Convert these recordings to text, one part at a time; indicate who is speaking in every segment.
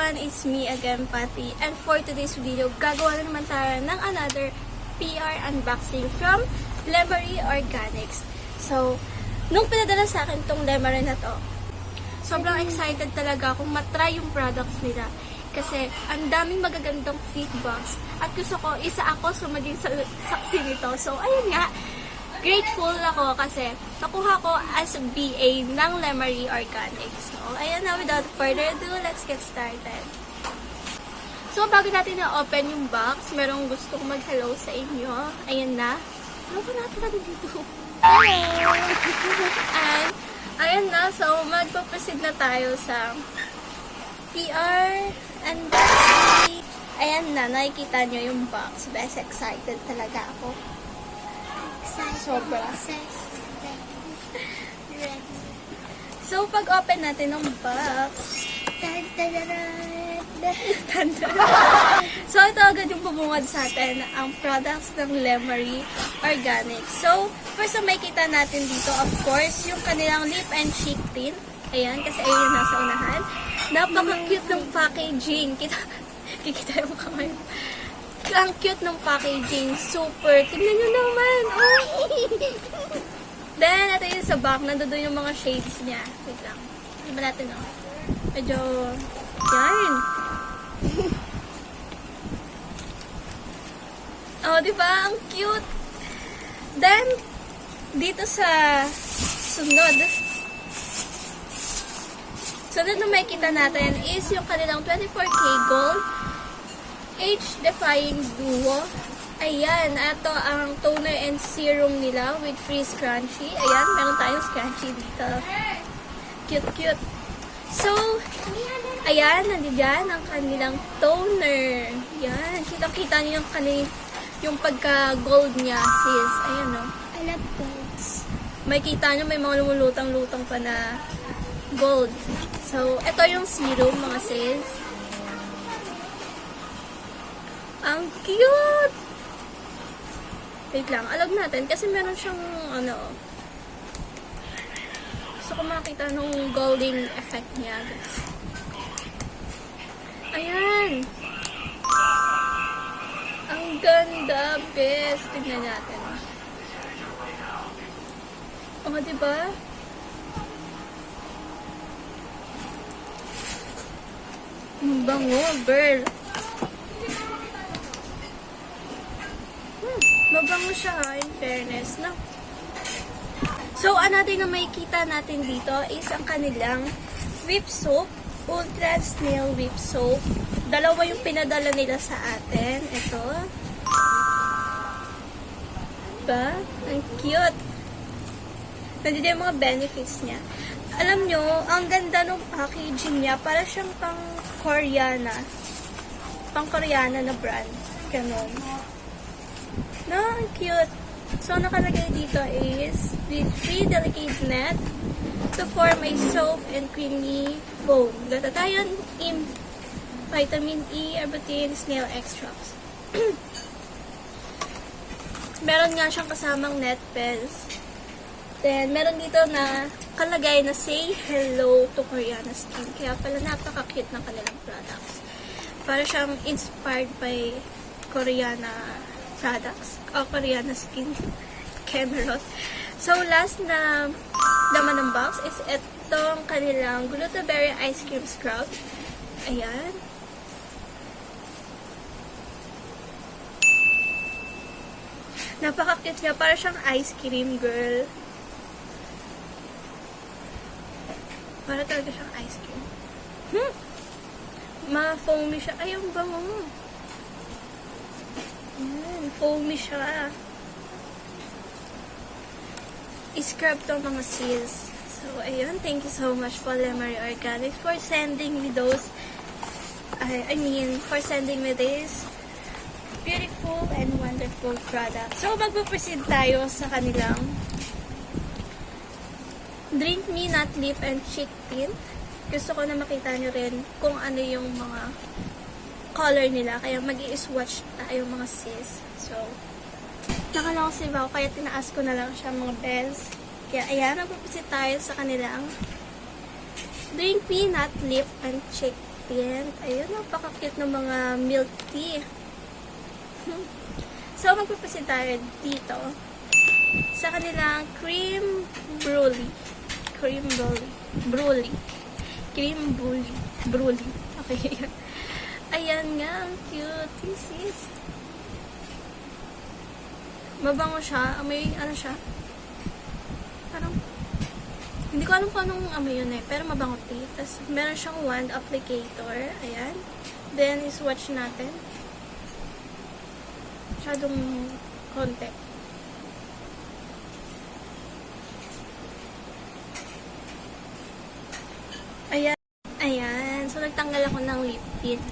Speaker 1: everyone, it's me again, Patty. And for today's video, gagawa na naman tayo ng another PR unboxing from Lemery Organics. So, nung pinadala sa akin tong Lemery na to, sobrang excited talaga akong matry yung products nila. Kasi ang daming magagandang feedbacks. At gusto ko, isa ako sa maging saksi nito. So, ayun nga. Grateful ako kasi nakuha ko as BA ng Lemery Organics. So, ayan na, without further ado, let's get started. So, bago natin na-open yung box, merong gusto kong mag-hello sa inyo. Ayan na. Ano ba natin dito? Hello! And, ayan na. So, magpaproceed na tayo sa PR unboxing. Ayan na, nakikita nyo yung box. Best excited talaga ako. Sobra. So, pag-open natin ng box, so, ito agad yung bumungad sa atin, ang products ng Lemery Organics. So, first na makikita natin dito, of course, yung kanilang lip and cheek tint. Ayan, kasi ayun yung nasa unahan. Napaka-cute ng packaging. Kikita yung kamay. Ang cute ng packaging. Super. Tingnan nyo naman. Oh. Then, ito yung sa back. Nandoon yung mga shades niya. Wait lang. Iba natin, oh. Medyo, yan. Oh, diba? Ang cute. Then, dito sa sunod na makikita natin is yung kanilang 24K Gold Age-Defying Duo. Ayan, ito ang toner and serum nila with free scrunchie. Ayan, meron tayong scrunchie dito. Cute. So, ayan, nandiyan ang kanilang toner. Ayan, kita-kita niyo yung pagka-gold niya, sis. Ayan, no?
Speaker 2: I love golds.
Speaker 1: May kita niyo, may mga lumulutang-lutang pa na gold. So, ito yung serum, mga sis. Ang cute! Wait lang, alag natin. Kasi meron siyang, gusto ko makita nung golden effect niya, guys. Ayan! Ang ganda, best. Tignan natin. O, diba? Ang bango, girl. Mabango siya, in fairness, no? So, another na makikita natin dito is ang kanilang whip soap, Ultra Snail Whip Soap. Dalawa yung pinadala nila sa atin. Ito. Diba? Ang cute. Nandito yung mga benefits niya. Alam nyo, ang ganda ng packaging niya. Para siyang pang-Koreana. Pang-Koreana na brand. Ganon. No, ang cute. So, nakalagay dito is with free delicate net to form a soft and creamy foam. Glutathione, vitamin E, arbutin, snail extracts. Meron nga siyang kasamang net pens. Then, meron dito na kalagay na say hello to Koreana skin. Kaya pala napaka-cute ng kanilang products. Para siyang inspired by Koreana products o Koreana skin Cameron. So, last na laman ng box is itong kanilang Glutoberry Ice Cream Scrub. Ayan. Napaka-cute niya. Para siyang ice cream, girl. Para talaga siyang ice cream. Ma-foamy siya. Ay, ang bango. Foamy siya. I-scrub to mga sis. So, ayun. Thank you so much po, Lemery Organics, for sending me those, for sending me this beautiful and wonderful product. So, magpo-proceed tayo sa kanilang Drink Me Not Lip and Cheek Tint. Gusto ko na makita nyo rin kung ano yung mga color nila. Kaya mag-i-swatch tayo mga sis. So, nakalawsiv ako. Kaya tinaas ko na lang siya mga bells. Kaya ayan, magpupusit tayo sa kanilang Drink Me Not Lip and Cheek tint. Ayun, napaka-cute ng mga milk tea. So, magpapasin tayo dito sa kanilang cream brulee. Cream brulee. Brulee. Cream brulee. Brulee. Okay. Ayan nga, ang cute. This is. Mabango siya. May ano siya? Parang, hindi ko alam kung anong amoy yun eh. Pero mabango tea. Tapos, meron siyang wand applicator. Ayan. Then, iswatch natin. Masyadong konti. Ayan. Ayan. So, nagtanggal ako ng lip tint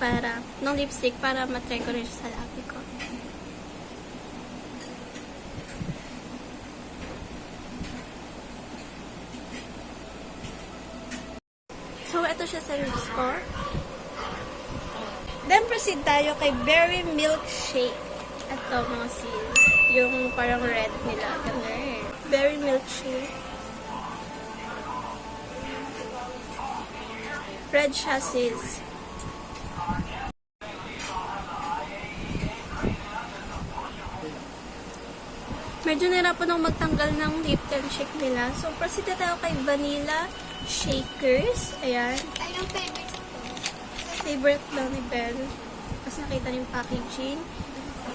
Speaker 1: ng lipstick para matry ko rin siya sa labi ko. So, ito siya sa lips ko. Then, proceed tayo kay Berry Milkshake. Ito, mga sis. Yung parang red nila. Ganun. Berry Milkshake. Red siya, sis. Medyo nahirapan akong magtanggal ng lip tint shake nila. So, proceed na tayo kay Vanilla Shakers. Ayan.
Speaker 2: Anong favorite ko?
Speaker 1: Favorite daw ni Belle. Kasi nakita niyo yung packaging.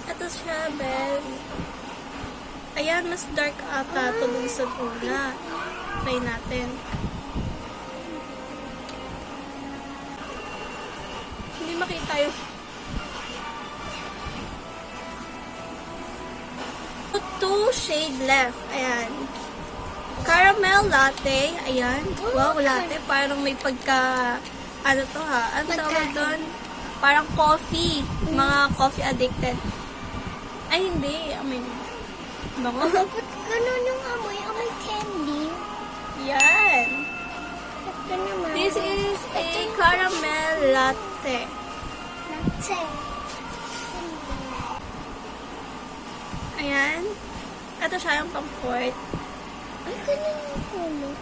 Speaker 1: Ito siya, Belle. Ayan, mas dark ata ito dun sa una. Try natin. Hindi makita yung... 2 shade left. Ayan. Caramel latte. Ayan. Wow, latte. Parang may pagka... Ano to ha? Ano tawag doon? Parang coffee. Mga coffee addicted. Ay, hindi. Amoy. Bango.
Speaker 2: Ba't gano'n yung amoy? Amoy candy.
Speaker 1: Yan.
Speaker 2: Ito naman.
Speaker 1: This is a caramel latte.
Speaker 2: Latte.
Speaker 1: Ayan. Ito siya yung pang-fourth.
Speaker 2: Ay, ganun yung kulay.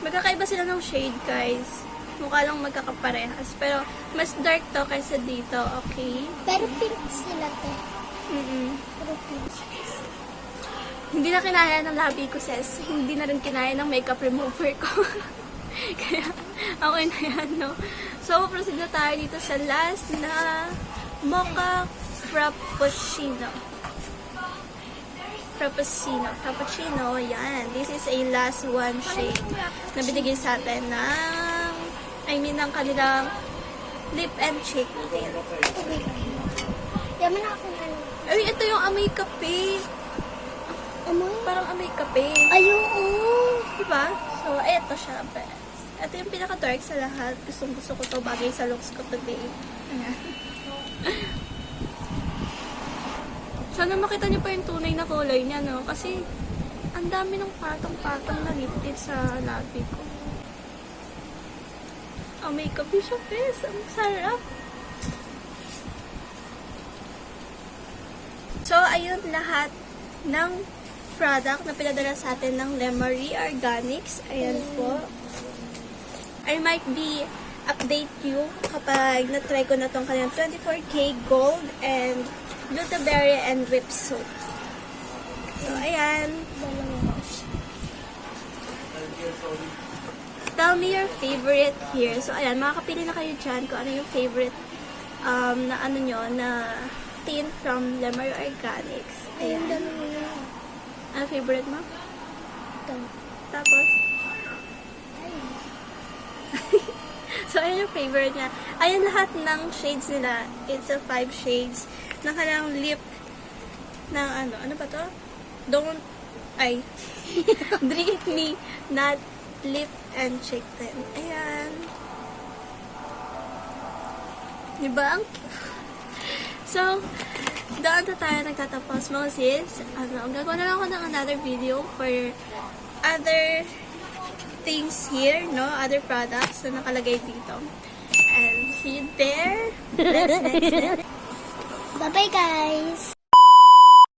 Speaker 1: Magkakaiba sila ng shade, guys. Mukha lang magkakaparehas. Pero, mas dark to kaysa dito, okay?
Speaker 2: Pero pink sila, te. Pero pink sila.
Speaker 1: Hindi na kinaya ng labi ko, sis. Hindi na rin kinaya ng makeup remover ko. Kaya, okay na yan, no? So, proceed na tayo dito sa last na Mocha Frappuccino. Frappuccino, yan. This is a last one shade na binigay sa atin ng kanilang lip and cheek tint.
Speaker 2: Okay. Yaman na akong ano.
Speaker 1: Ay, ito yung amoy kape.
Speaker 2: Amoy?
Speaker 1: Parang amoy kape.
Speaker 2: Ay, oo.
Speaker 1: Diba? So, eto siya. Ito yung pinaka-dark sa lahat. Gusto ko to bagay sa looks ko today. Ayan. Sana makita niyo pa yung tunay na kulay niya, no? Kasi, ang dami ng patong-patong na lip tint sa labi ko. Oh, makeup yung siya, bes. Ang sarap. So, ayun lahat ng product na pinadala sa atin ng Lemery Organics. Ayan po. I might be update you kapag na-try ko na tong kanyang 24K Gold and Blueberry and Whipped Soap. So, ayan. Tell me your favorite here. So, ayan. Makakapili na kayo dyan kung ano yung favorite na ano nyo, na tint from Lemery Organics. Ayan. Ano favorite mo?
Speaker 2: Ito.
Speaker 1: Tapos? So, ayan yung favorite niya. Ayan lahat ng shades nila. It's a 5 shades. Nakalang lip ng ano ba to? Drink me, not lip and cheek tint. Ayan. Diba? So, doon na tayo nagtatapos mga sis. Gagawa na lang ako ng another video for other things here, no? Other products na nakalagay dito. And see you there. Next.
Speaker 2: Bye-bye, guys.